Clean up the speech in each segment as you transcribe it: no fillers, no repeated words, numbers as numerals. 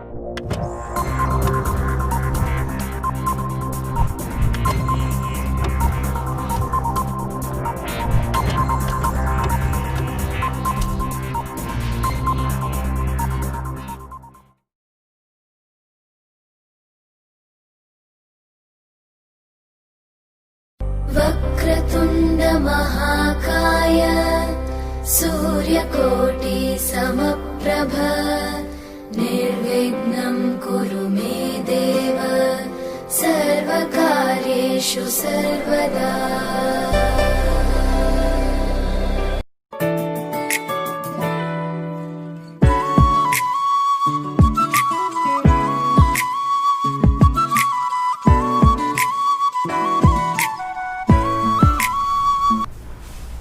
वक्रतुण्ड महाकाय सूर्यकोटि समप्रभ निर्विघ्नं कुरु मे देव सर्वकार्येषु सर्वदा।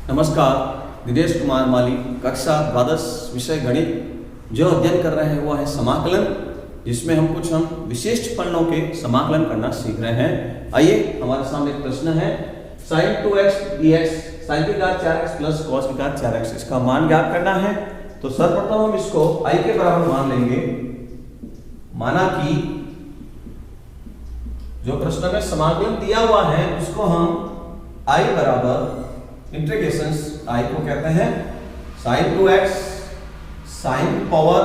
नमस्कार, दिनेश कुमार माली, कक्षा द्वादश विषय गणित। जो अध्ययन कर रहे हैं वो है समाकलन, जिसमें हम कुछ विशिष्ट फलनों के समाकलन करना सीख रहे हैं। आइए, हमारे सामने एक प्रश्न है, sin 2x dx sin की घात 4x प्लस cos की घात 4x, इसका मान ज्ञात करना है। तो सर्वप्रथम हम इसको i के बराबर मान लेंगे। माना कि जो प्रश्न में समाकलन दिया हुआ है उसको हम i बराबर इंटीग्रेशन i को कहते हैं sin 2x sin power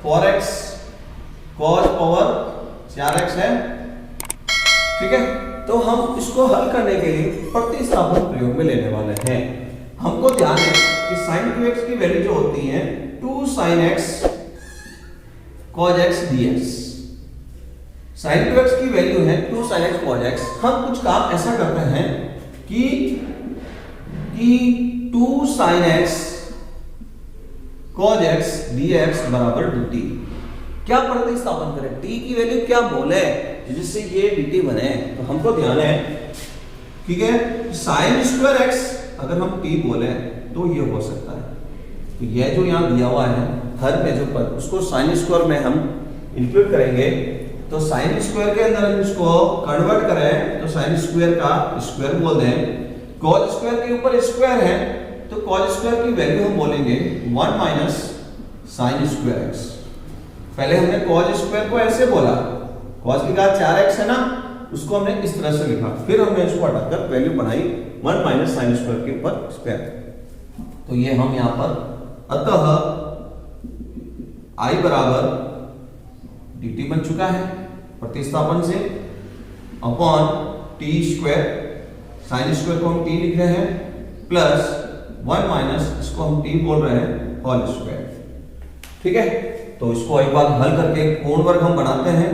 4x cos power 4x है। ठीक है, तो हम इसको हल करने के लिए प्रतिस्थापन प्रयोग में लेने वाले हैं। हमको ध्यान है कि sin 2x की वैल्यू जो होती है 2 sin x cos x dx। sin 2x की वैल्यू है 2 sin x cos x। हम कुछ काम ऐसा करते हैं कि 2 sin x cos x dx बराबर dt। क्या प्रतिस्थापन करें? t की वैल्यू क्या बोले जिससे ये dt बने, तो हमको ध्यान है, ठीक है, sin स्क्वायर x अगर हम t बोले तो ये हो सकता है। तो ये जो यहाँ दिया हुआ है हर में जो पद, उसको sin स्क्वायर में हम इंक्लूड करेंगे। तो sin स्क्वायर के अंदर हम इसको कन्वर्ट करें तो sin स्क्वायर का स्क्वायर बोल दें। cos स्क्वायर के ऊपर स्क्वायर है तो cos स्क्वायर की वैल्यू हम बोलेंगे 1 माइनस sin स्क्वायर x। पहले हमने cos स्क्वायर को ऐसे बोला, cos की घात 4x है ना, उसको हमने इस तरह से लिखा, फिर हमने इसको हटाकर वैल्यू बनाई 1 माइनस sin स्क्वायर के ऊपर स्क्वायर। तो ये हम यहां पर अतः i बराबर dt बन चुका है प्रतिस्थापन से upon t square, sin square को हम t लिख रहे हैं प्लस 1 माइनस इसको हम t बोल रहे हैं होल स्क्वायर। ठीक है, तो इसको एक बार हल करके पूर्ण वर्ग हम बनाते हैं।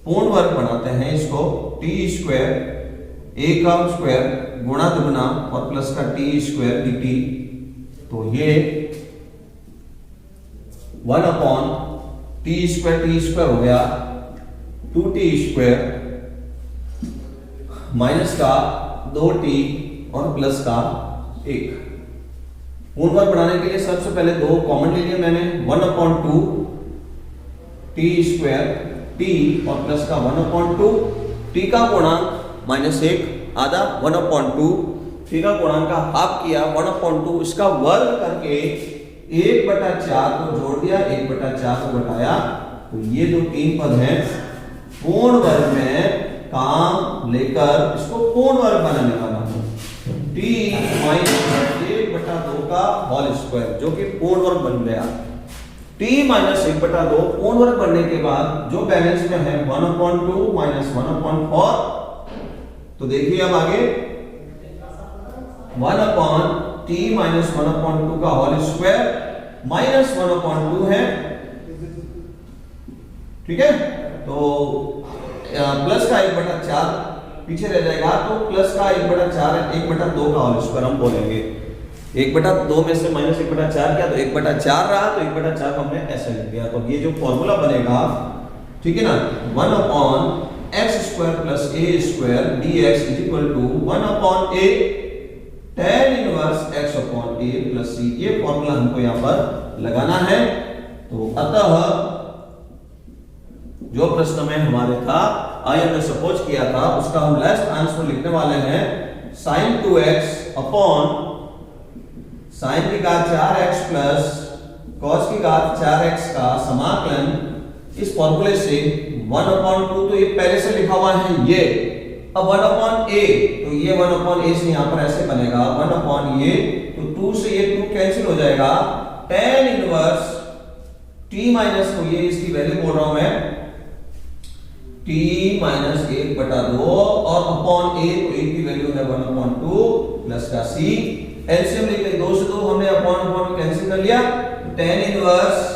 पूर्ण वर्ग बनाते हैं इसको t स्क्वायर a का स्क्वायर गुणा दुगुना और प्लस का t स्क्वायर dt। तो ये 1 अपॉन t स्क्वायर हो गया 2t स्क्वायर माइनस का 2t और प्लस का 1। पूर्ण वर्ग बनाने के लिए सबसे पहले दो कॉमन ले लिए मैंने, 1 अपॉन 2 t स्क्वायर t और प्लस का 1 अपॉन 2 t का पूर्णांक माइनस 1 आधा 1 अपॉन 2 t का पूर्णांक का हाफ किया 1 अपॉन 2, इसका वर्ग करके 1/4 को जोड़ दिया, 1/4 को घटाया। तो ये जो तीन पद हैं पूर्ण वर्ग में काम लेकर इसको पूर्ण वर्ग बनाने वाला हूं। t माइनस 1/2 का होल स्क्वायर जो कि पूर्ण वर्ग बन गया। t माइनस 1/2 पूर्ण वर्ग बनने के बाद जो बैलेंस में है 1/2 माइनस 1/4। तो देखिए अब आगे 1 अपॉन t माइनस 1/2 का होल स्क्वायर माइनस 1/2 है। ठीक है, तो प्लस का 1/4 पीछे रह जाएगा, तो प्लस का 1/4 1/2 का होल स्क्वायर हम बोलेंगे। 1/2 में से माइनस 1/4 किया तो 1/4 रहा, तो 1/4 हमने ऐसे लिख दिया। तो ये जो फॉर्मूला बनेगा, ठीक है ना, 1 upon x square plus a square dx is equal to 1 upon a tan inverse x upon a plus c। ये फॉर्मूला हमको यहां पर लगाना है। तो अतः जो प्रश्न में हमारे था, हमने सपोज किया था, उसका हम लास्ट आंसर लिखने वाले हैं sin 2x अपॉन sin की घात 4x प्लस cos की घात 4x का समाकलन इस फॉर्मूले से 1/2 तो ये पहले से लिखा हुआ है ये, अब 1/a तो ये 1/a से यहाँ पर ऐसे बनेगा 1/a, तो 2 से ये 2 कैंसिल हो जाएगा, tan इनवर्स t माइनस, तो ये इसकी वैल्यू बोल रहा हूं मैं t माइनस 1/2 और अपॉन a, तो a की वैल्यू है 1/2 प्लस का c, एलसीएम लिख ले 2 से 2 हमने अपॉन कैंसिल कर लिया, tan इनवर्स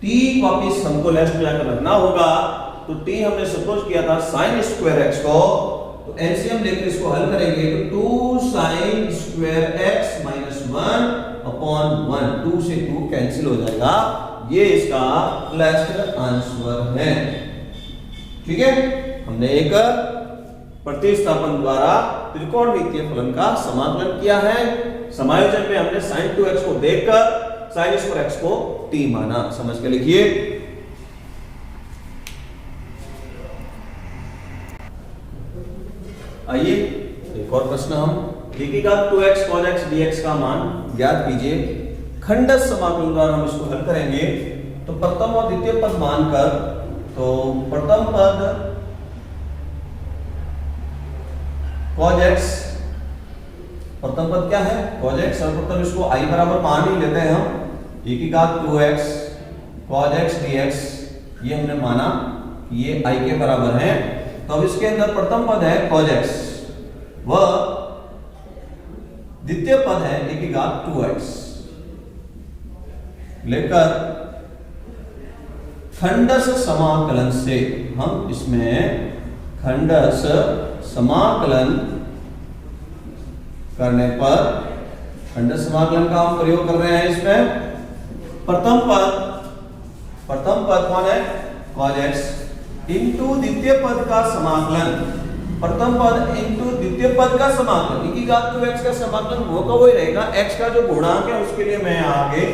t वापस हमको लेफ्ट में आकर रखना होगा, तो t हमने सपोज किया था sin स्क्वायर x को, तो एलसीएम लेकर इसको हल करेंगे तो 2 sin square x minus 1 upon 1, 2 से 2 कैंसिल हो जाएगा, ये इसका लास्ट आंसर है। ठीक है, हमने एक प्रतिस्थापन द्वारा त्रिकोणमितीय फलन का समाकलन किया है। समायोजन में हमने sin 2x को देखकर sin स्क्वायर x को t माना, समझ के लिखिए। आइए एक और प्रश्न, हम एकीघात 2x cos x dx का मान ज्ञात कीजिए। खंडस समाकलन द्वारा हम इसको हल करेंगे, तो प्रथम और द्वितीय पद मानकर, तो प्रथम पद cos x, प्रथम पद क्या है cos x, सर्वप्रथम इसको i बराबर मान ही लेते हैं हम, एकीघात 2x cos x dx, ये हमने माना कि ये i के बराबर है, तो अब इसके अंदर प्रथम पद है cos x, वह द्वितीय पद है एकीघात 2x, लेकर खंडस समाकलन से हम इसमें खंडस समाकलन करने पर, खंडस समाकलन का हम प्रयोग कर रहे हैं इसमें, प्रथम पद कौन है cos x इंटू द्वितीय पद का समाकलन, प्रथम पद इंटू द्वितीय पद का समाकलन, एकीघात 2x का समाकलन वो का वही रहेगा, x का जो गुणांक है उसके लिए मैं आगे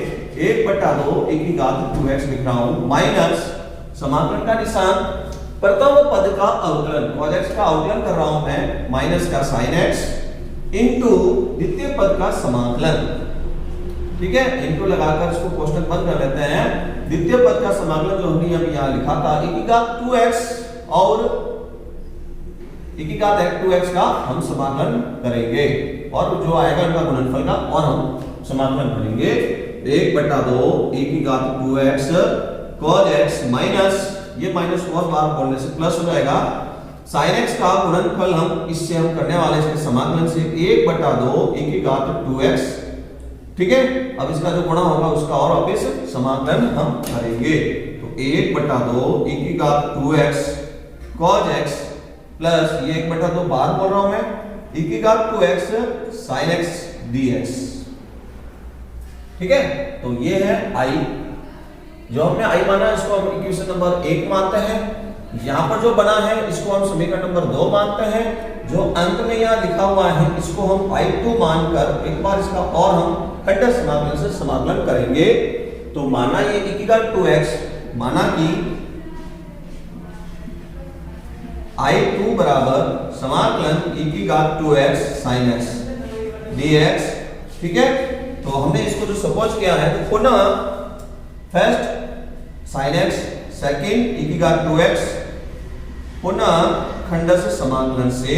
1/2 एकीघात 2x लिख रहा हूं, माइनस समाकलन का निशान प्रथम पद का अवकलन, cos x का अवकलन कर रहा हूं मैं, माइनस का sin x इंटू द्वितीय पद का समाकलन। ठीक है, इंटू लगाकर इसको कोष्टक बंद कर लेते हैं। द्वितीय पद का समाकलन जो हमने अभी यहां लिखा था, एकीघात 2x और एकीघात 2x का हम समाकलन करेंगे, और जो आएगा इनका गुणनफल का और हम समाकलन करेंगे। 1/2 एकीघात 2x cos x माइनस, ये माइनस और बार बोलने से प्लस हो जाएगा, sin x का गुणनफल हम इससे हम करने वाले इसके समाकलन से 1/2 एकीघात 2x। ठीक है, अब इसका जो गुणा होगा उसका और वापस समाकलन हम करेंगे, तो 1/2 एकीघात 2x cos x प्लस ये 1/2 बार बोल रहा हूं मैं, एकीघात 2x sin x dx। ठीक है, तो ये है i, जो हमने i माना इसको हम इक्वेशन नंबर 1 मानते हैं, यहां पर जो बना है इसको हम समीकरण नंबर 2 मानते हैं, जो अंत में यहां लिखा हुआ है इसको हम i2 मानकर एक बार इसका और हम खंडस समाकलन से समाकलन करेंगे। तो माना ये एकीघात 2x, माना कि i2 बराबर समाकलन एकीघात 2x sin x dx। ठीक है, तो हमने इसको जो सपोज किया है, तो पुनः फर्स्ट sin x, सेकंड एकीघात 2x, पुनः खंडस समाकलन से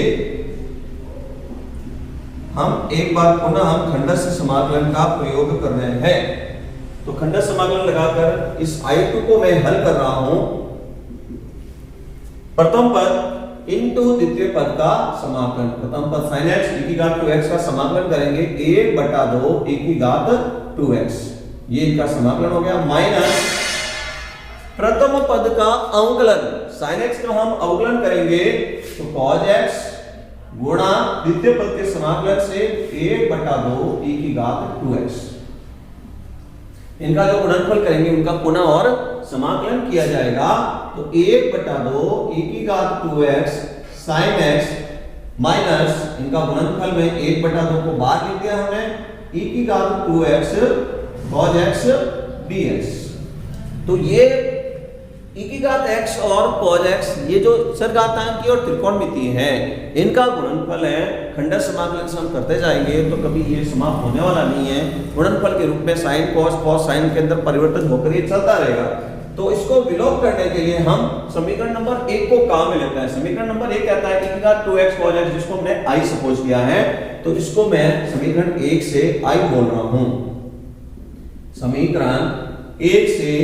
हम एक बार पुनः हम खंडस समाकलन का प्रयोग कर रहे हैं। तो खंडस समाकलन लगाकर इस i2 को मैं हल कर रहा हूं, प्रथम पद इंटू द्वितीय पद का समाकलन, प्रथम पद sin x एकीघात 2x का समाकलन करेंगे 1/2 एकीघात 2x, ये इनका समाकलन हो गया, माइनस प्रथम पद का अवकलन sin x का हम अवकलन करेंगे, तो cos x गुणा द्वितीय पद के समाकलन से 1/2 एकीघात 2x, इनका जो गुणनफल करेंगे उनका पुनः और समाकलन किया जाएगा, तो 1/2 एकीघात 2x sin x माइनस इनका गुणनफल में 1/2 को बाहर लिख दिया हमने, एकीघात 2x cos x dx। तो ये एकीघात x और cos x, ये जो चरघातांकी और त्रिकोणमितीय है, इनका गुणनफल है। खंडस समाकलन से हम करते जाएंगे तो कभी ये समाप्त होने वाला नहीं है, गुणनफल के रूप में sin cos cos sin के अंदर परिवर्तन होकर ये चलता रहेगा। तो इसको विलोप करने के लिए हम समीकरण नंबर 1 को काम में लेते हैं। समीकरण नंबर 1 कहता है कि 2x cos x, जिसको हमने i सपोज किया है, तो इसको मैं समीकरण 1 से i बोल रहा हूं। समीकरण 1 से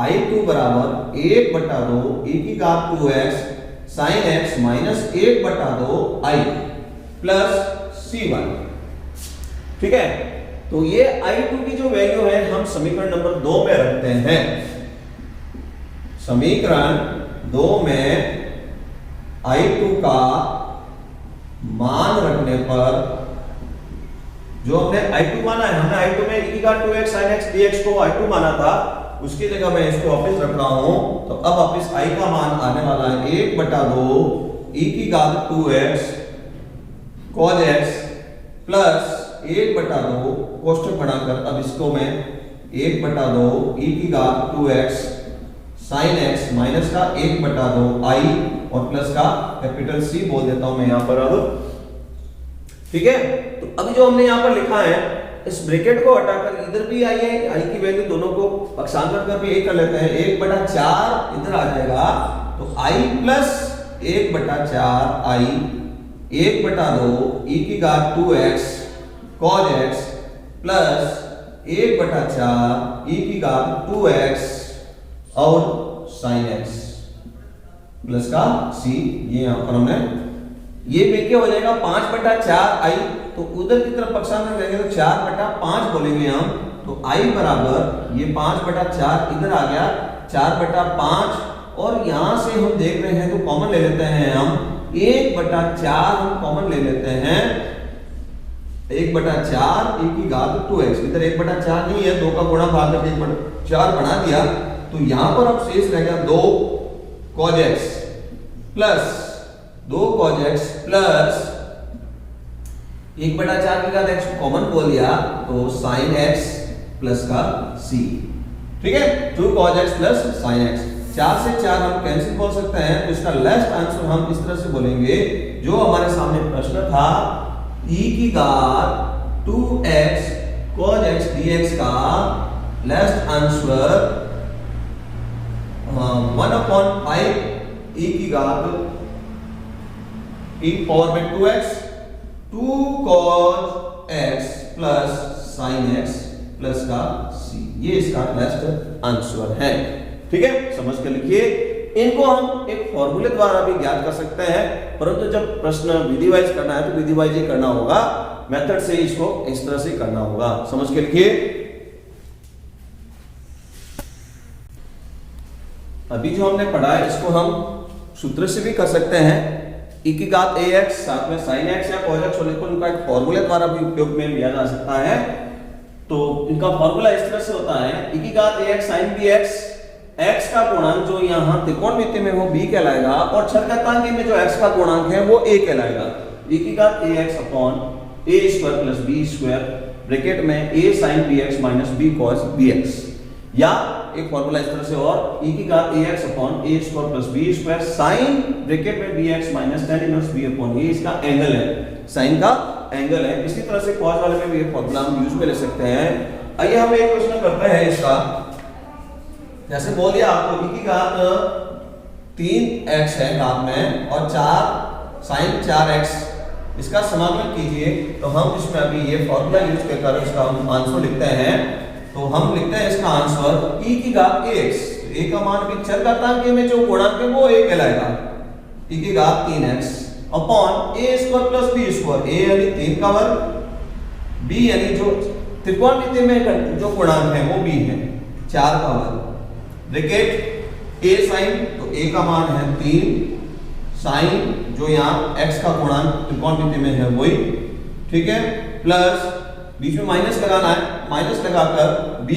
i2 बराबर 1/2 e⁻²x sin x minus 1/2 i plus c1। ठीक है, तो ये i2 की जो वैल्यू है हम समीकरण नंबर 2 में रखते हैं। समीकरण 2 में i2 का मान रखने पर जो हमने i2 माना है, हमने i2 में e⁻²x sin x dx को i2 माना था, उसकी जगह मैं इसको वापस रख रहा हूं। तो अब वापस i का मान आने वाला है 1/2 e⁻²x cos x प्लस 1/2 कोष्ठक बनाकर अब इसको मैं 1/2 e⁻²x sin x माइनस का 1/2 i और प्लस का कैपिटल C बोल देता हूं मैं यहां पर अब। ठीक है, तो अभी जो हमने यहां पर लिखा है, इस ब्रैकेट को हटाकर इधर भी आई है, i की वैल्यू दोनों को पक्षांतर कर भी 1 कर लेते हैं, 1/4 इधर आ जाएगा, तो i plus 1/4 i 1/2 e⁻²x cos x plus 1/4 e⁻²x और sin x प्लस का c। ये यहां पर हमने ये मिलके हो जाएगा 5/4 i, तो उधर की तरफ पक्षांतर करेंगे तो 4/5 बोलेंगे हम, तो i बराबर ये 5/4 इधर आ गया 4/5, और यहां से हम देख रहे हैं तो कॉमन ले लेते हैं हम 1/4 हम कॉमन ले लेते हैं, 1/4 e⁻²x, इधर 1/4 नहीं है, 2 का गुणा भाग करके 1/4 बना दिया, तो यहां पर अब शेष रह गया 2 cos x plus 2 cos x plus 1/4 के बाद x को कॉमन बोल दिया, तो sin x प्लस का c। ठीक है, 2 cos x plus sin x, 4 से 4 हम कैंसिल बोल सकते हैं, तो इसका लास्ट आंसर हम इस तरह से बोलेंगे, जो हमारे सामने प्रश्न था e⁻²x cos x dx का last answer 1/5 e⁻²x 2 cos x plus sin x plus का c, ये इसका लास्ट आंसर है। ठीक है, समझ कर लिखिए। इनको हम एक फॉर्मूले द्वारा भी ज्ञात कर सकते हैं, परंतु जब प्रश्न विधि वाइज करना है तो विधि वाइज ही करना होगा, मेथड से इसको इस तरह से करना होगा। समझ के लिखिए। अभी जो हमने पढ़ा है इसको हम सूत्र से भी कर सकते हैं, e⁻ax साथ में sin x या cos x होने को उनका एक फॉर्मूले द्वारा भी उपयोग में लिया जा सकता है। तो इनका फॉर्मूला इस तरह से होता है, e⁻ax sin bx, x का गुणांक जो यहाँ त्रिकोणमिति में वो b कहलाएगा, और छठघातांकी में जो x का गुणांक है वो a कहलाएगा। e⁻ax upon a² plus b² bracket में a sin bx minus b cos bx, या एक फॉर्मूला इस तरह से, और e⁻ax upon a² plus b² sin bracket में bx minus tan inverse b upon a, इसका एंगल है, sin का एंगल है। इसी तरह से cos वाले में भी ये फॉर्मूला हम यूज में ले सकते हैं। आइए हम एक क्वेश्चन करते हैं इसका। जैसे बोल दिया आपको e⁻3x है घात में और 4 sin 4x, इसका समाकलन कीजिए, तो हम इसमें अभी ये फॉर्मूला यूज कर इसका हम आंसर लिखते हैं। तो हम लिखते हैं इसका आंसर e⁻ax, a का मान भी छठघातांकी में जो गुणांक है वो a कहलाएगा, e⁻3x upon a² plus b², a यानी 3 का वर्ग, b यानी जो त्रिकोणमिति में जो गुणांक है वो b है 4 का वर्ग, ब्रैकेट a sin, तो a का मान है 3, sin जो यहाँ x का गुणांक त्रिकोणमिति में है वही, ठीक है, प्लस बीच में माइनस लगाना है, माइनस लगाकर b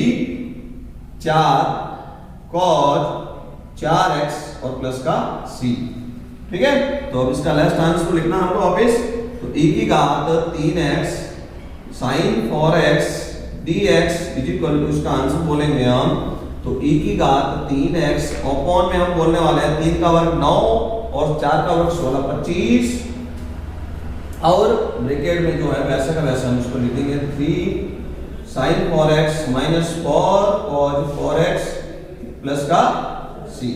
4 cos 4x और प्लस का c। ठीक है, तो अब इसका लास्ट आंसर लिखना हमको वापस, तो e⁻3x sin 4x dx is equal to, इसका आंसर बोलेंगे हम, तो e⁻3x अपॉन में हम बोलने वाले हैं 3 का वर्ग 9 और 4 का वर्ग 16, 25, और ब्रैकेट में जो है वैसे का वैसा हम इसको लिख देंगे 3 sin 4x minus 4 cos 4x plus का c।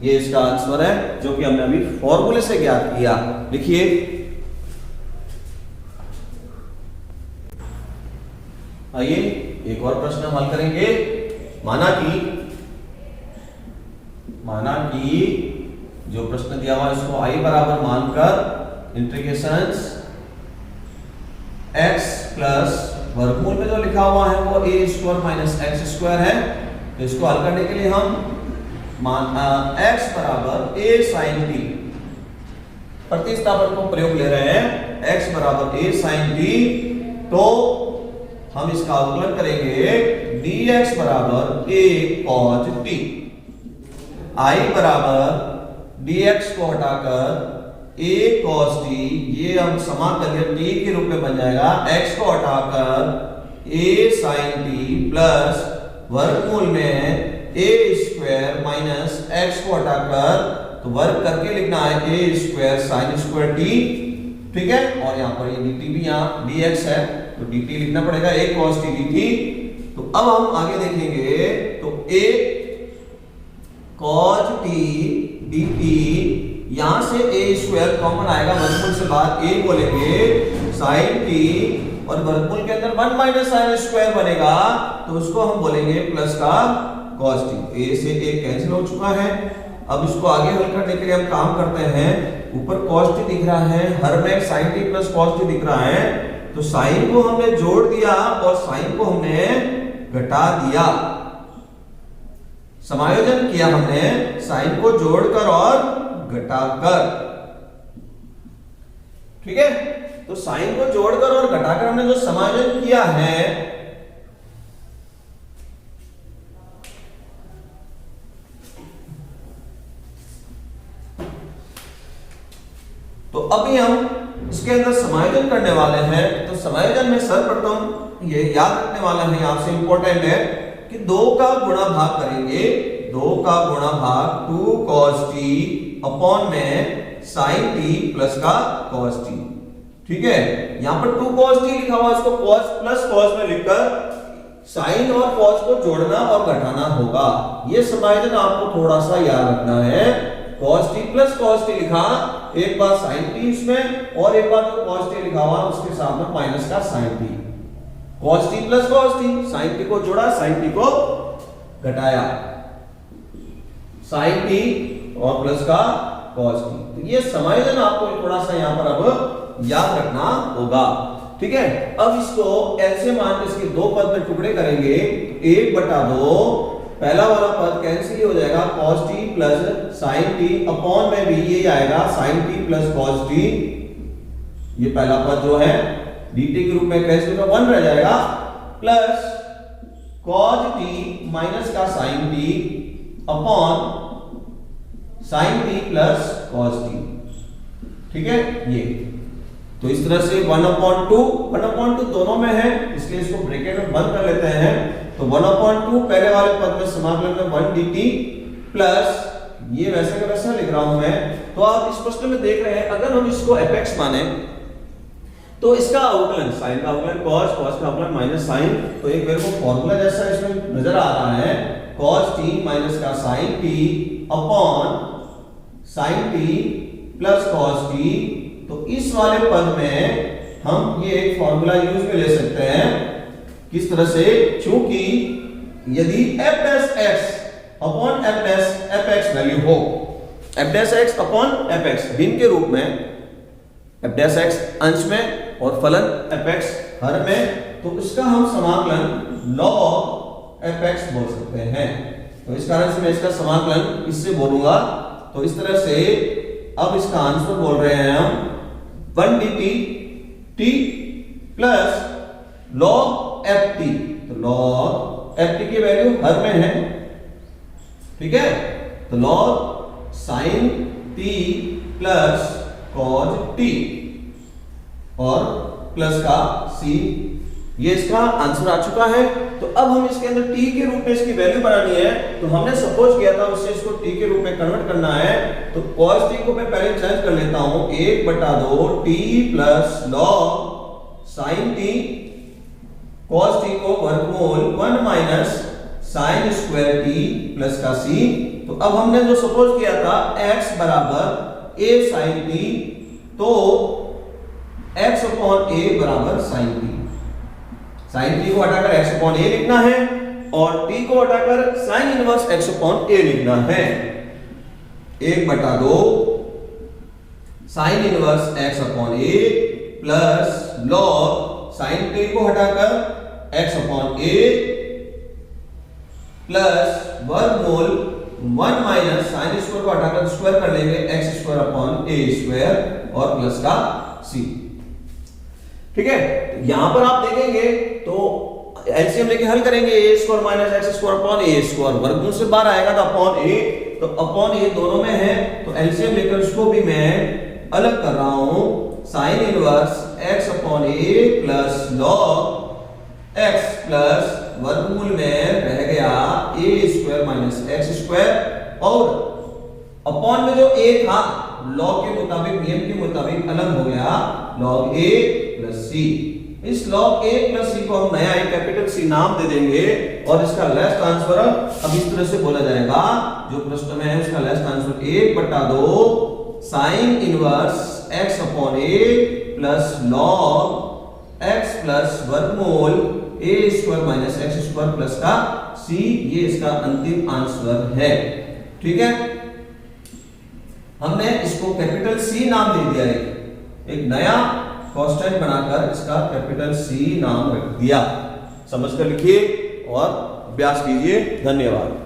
ये इसका आंसर है जो कि हमने अभी फॉर्मूले से ज्ञात किया। लिखिए आइए एक और प्रश्न हम हल करेंगे। माना कि जो प्रश्न दिया हुआ है इसको i बराबर मानकर इंटीग्रेशंस x प्लस वर्गमूल में जो लिखा हुआ है वो a square minus x square है। तो इसको हल करने के लिए हम x बराबर a sin t प्रतिस्थापन को प्रयोग ले रहे हैं। x बराबर a sin t, तो हम इसका अवकलन करेंगे dx बराबर a cos t। i बराबर dx को हटाकर a cos t, ये हम समाकलन t के रूप में बन जाएगा। x को हटाकर a sin t प्लस वर्गमूल में a स्क्वायर माइनस x को हटाकर तो वर्ग करके लिखना है a square sine square t। ठीक है, और यहाँ पर ये dt भी यहाँ dx है तो dt लिखना पड़ेगा a cos t dt। तो अब हम आगे देखेंगे तो a cos t dt, यहां से a स्क्वायर कॉमन आएगा, वर्गमूल से बाहर a बोलेंगे sin t और वर्गमूल के अंदर 1 माइनस साइन स्क्वायर बनेगा तो उसको हम बोलेंगे प्लस का cos t। a से a कैंसिल हो चुका है। अब इसको आगे हल करने के लिए हम काम करते हैं। ऊपर cos t दिख रहा है, हर में sin t plus cos t दिख रहा है, तो sin को हमने जोड़ दिया और sin को हमने घटा दिया। समायोजन किया हमने sin को जोड़कर और घटाकर। ठीक है, तो sin को जोड़कर और घटाकर हमने जो समायोजन किया है तो अभी हम इसके अंदर समायोजन करने वाले हैं। तो समायोजन में सर्वप्रथम ये याद रखने वाला है, आपसे इंपॉर्टेंट है कि 2 का गुणा भाग करेंगे। 2 का गुणा भाग 2 cos t अपॉन में sin t प्लस का cos t। ठीक है, यहां पर 2 cos t लिखा हुआ, इसको cos प्लस cos में लिखकर sin और cos को जोड़ना और घटाना होगा। ये समायोजन आपको थोड़ा सा याद रखना है। cos t plus cos t लिखा, एक बार sin t इसमें और एक बार जो cos t लिखा हुआ उसके साथ में माइनस का sin t। cos t plus cos t, sin t को जोड़ा, sin t को घटाया, sin t और प्लस का cos t। तो ये समायोजन आपको थोड़ा सा यहां पर अब याद रखना होगा। ठीक है, अब इसको ऐसे मान के इसके 2 पद में टुकड़े करेंगे। 1/2 पहला वाला पद कैंसिल हो जाएगा, cos t plus sin t upon में भी ये आएगा sin t plus cos t। ये पहला पद जो है dt के रूप में कैंसिल होगा, 1 रह जाएगा, प्लस cos t माइनस का sin t upon sin t plus cos t। ठीक है, ये तो इस तरह से 1/2 दोनों में है, इसलिए इसको ब्रैकेट में बंद कर लेते हैं। तो 1/2 पहले वाले पद में समाकलन में 1 dt प्लस ये वैसे का वैसा लिख रहा हूं मैं। तो आप इस प्रश्न में देख रहे हैं, अगर हम इसको fx माने तो इसका अवकलन sin का अवकलन cos, cos का अवकलन माइनस sin। तो एक मेरे को फॉर्मूला जैसा इसमें नजर आ रहा है, cos t माइनस का sin t upon sin t plus cos t। तो इस वाले पद में हम ये एक फॉर्मूला यूज में ले सकते हैं। किस तरह से, चूंकि यदि f dash x upon f dash fx value हो, f dash x upon fx भिन्न के रूप में, f डैश x अंश में और फलन fx हर में, तो इसका हम समाकलन log fx बोल सकते हैं। तो इस कारण से मैं इसका समाकलन इससे बोलूंगा। तो इस तरह से अब इसका आंसर बोल रहे हैं हम 1 dt t plus log ft। तो log ft की वैल्यू हर में है। ठीक है, तो log sin t plus cos t और प्लस का c, ये इसका आंसर आ चुका है। तो अब हम इसके अंदर t के रूप में इसकी वैल्यू बनानी है। तो हमने सपोज किया था उससे इसको t के रूप में कन्वर्ट करना है। तो cos t को मैं पहले चेंज कर लेता हूं, 1/2 t plus log sin t, cos t को वर्गमूल 1 minus sine square T plus का सी। तो अब हमने जो सपोज किया था x बराबर a साइन टी, तो x अपॉन a बराबर साइन टी। साइन टी को हटाकर x अपॉन a लिखना है और t को हटाकर sine inverse x upon a लिखना है। 1/2 sine inverse x upon a plus log sign T को हटाकर x अपॉन a प्लस वर्गमूल 1 माइनस साइन स्क्वायर को हटाकर स्क्वायर कर लेंगे x square upon a square और प्लस का c। ठीक है, यहां पर आप देखेंगे तो एलसीएम लेके हल करेंगे a square minus x square upon a square, वर्गमूल से बाहर आएगा तो अपॉन a, तो अपॉन a दोनों में है तो एलसीएम लेकर उसको भी मैं अलग कर रहा हूं। Sine inverse x upon a plus log x plus वर्गमूल में रह गया a square minus x square और अपॉन में जो a था लॉग के मुताबिक, नियम के मुताबिक अलग हो गया लॉग a प्लस c। इस लॉग a प्लस c को हम नया एक कैपिटल C नाम दे देंगे और इसका लेस ट्रांसफर अब इस तरह से बोला जाएगा, जो प्रश्न में है उसका less transfer 1/2 sine inverse x upon a plus log x plus वर्गमूल a square minus x square plus का c, ये इसका अंतिम आंसर है। ठीक है, हमने इसको कैपिटल C नाम दे दिया है, एक नया कांस्टेंट बनाकर इसका कैपिटल C नाम रख दिया। समझकर लिखिए और अभ्यास कीजिए। धन्यवाद।